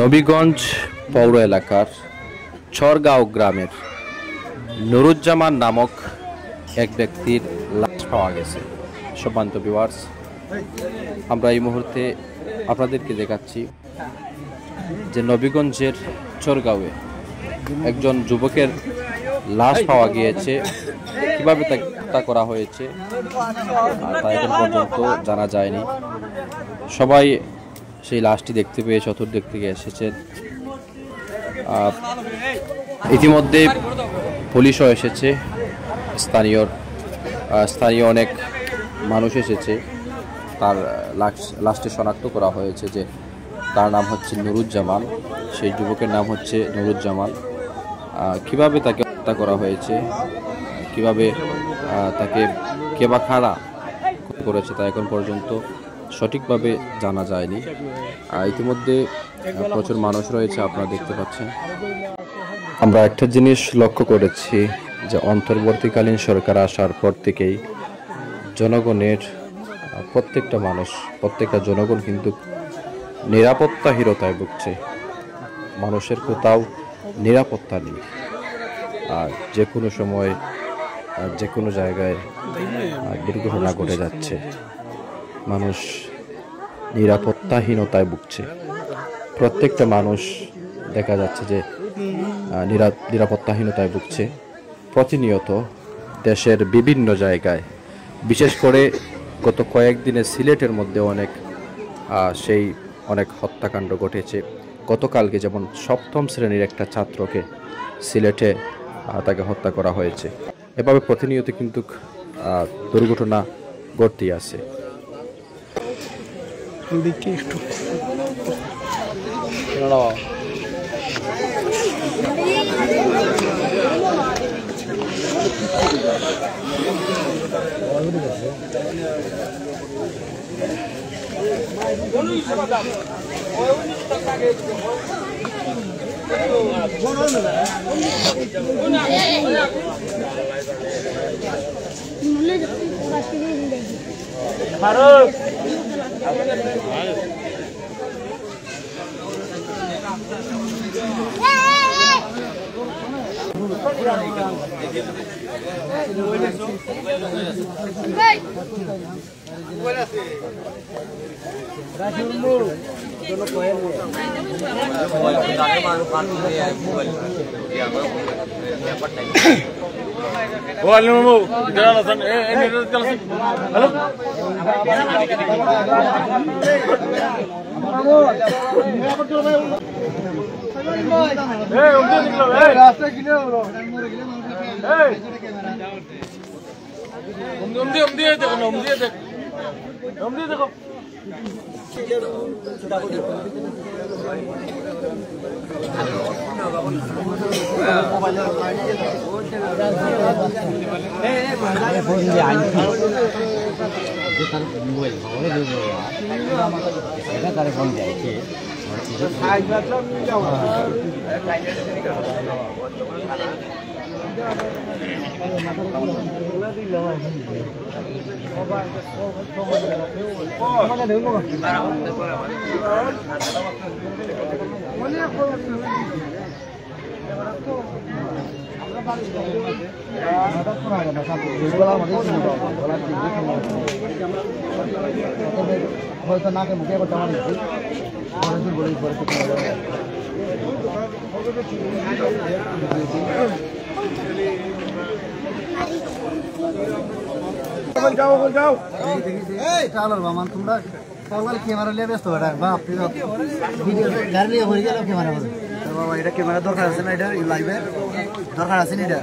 নবীগঞ্জ পৌর এলাকার চরগাঁও গ্রামের নুরুজ্জামান নামক এক ব্যক্তির লাশ পাওয়া গেছে। সম্মানিত ভিউয়ার্স, আমরা এই মুহূর্তে আপনাদেরকে দেখাচ্ছি যে নবীগঞ্জের চরগাঁওয়ে একজন যুবকের লাশ পাওয়া গিয়েছে। কিভাবে তা করা হয়েছে তা এখন পর্যন্ত জানা যায়নি। সবাই সেই লাশটি দেখতে পেয়ে চতুর্দিক থেকে এসেছেন। ইতিমধ্যে পুলিশও এসেছে, স্থানীয় অনেক মানুষ এসেছে। তার লাশটি শনাক্ত করা হয়েছে যে তার নাম হচ্ছে নুরুজ্জামান, সেই যুবকের নাম হচ্ছে নুরুজ্জামান। কিভাবে তাকে হত্যা করা হয়েছে, কিভাবে তাকে কে বা কারা করেছে তা এখন পর্যন্ত সঠিকভাবে জানা যায়নি। ইতিমধ্যে প্রচুর মানুষ রয়েছে, আপনারা দেখতে পাচ্ছেন। আমরা একটা জিনিস লক্ষ্য করেছি যে অন্তর্বর্তীকালীন সরকার আসার পর থেকেই জনগণের প্রত্যেকটা জনগণ কিন্তু নিরাপত্তাহীনতায় ভুগছে। মানুষের কোথাও নিরাপত্তা নেই। আর যে কোনো সময় যে কোনো জায়গায় দুর্ঘটনা ঘটে যাচ্ছে। মানুষ নিরাপত্তাহীনতায় ভুগছে। প্রত্যেকটা মানুষ দেখা যাচ্ছে যে নিরাপত্তাহীনতায় ভুগছে। প্রতিনিয়ত দেশের বিভিন্ন জায়গায়, বিশেষ করে গত কয়েকদিনে সিলেটের মধ্যে অনেক হত্যাকাণ্ড ঘটেছে। গতকালকে যেমন 7ম শ্রেণীর একটা ছাত্রকে সিলেটে তাকে হত্যা করা হয়েছে। এভাবে প্রতিনিয়ত কিন্তু দুর্ঘটনা ঘটতেই আছে। হয়তো নাকে মুখে করতে পারি। তোমরা ক্যামেরা নিয়ে ব্যস্ত গাড়ি নিয়ে ভরে গেল ক্যামেরা। বাবা, এটা ক্যামেরা দরকার আছে না? এটা লাইভে দরকার আছে না? এটা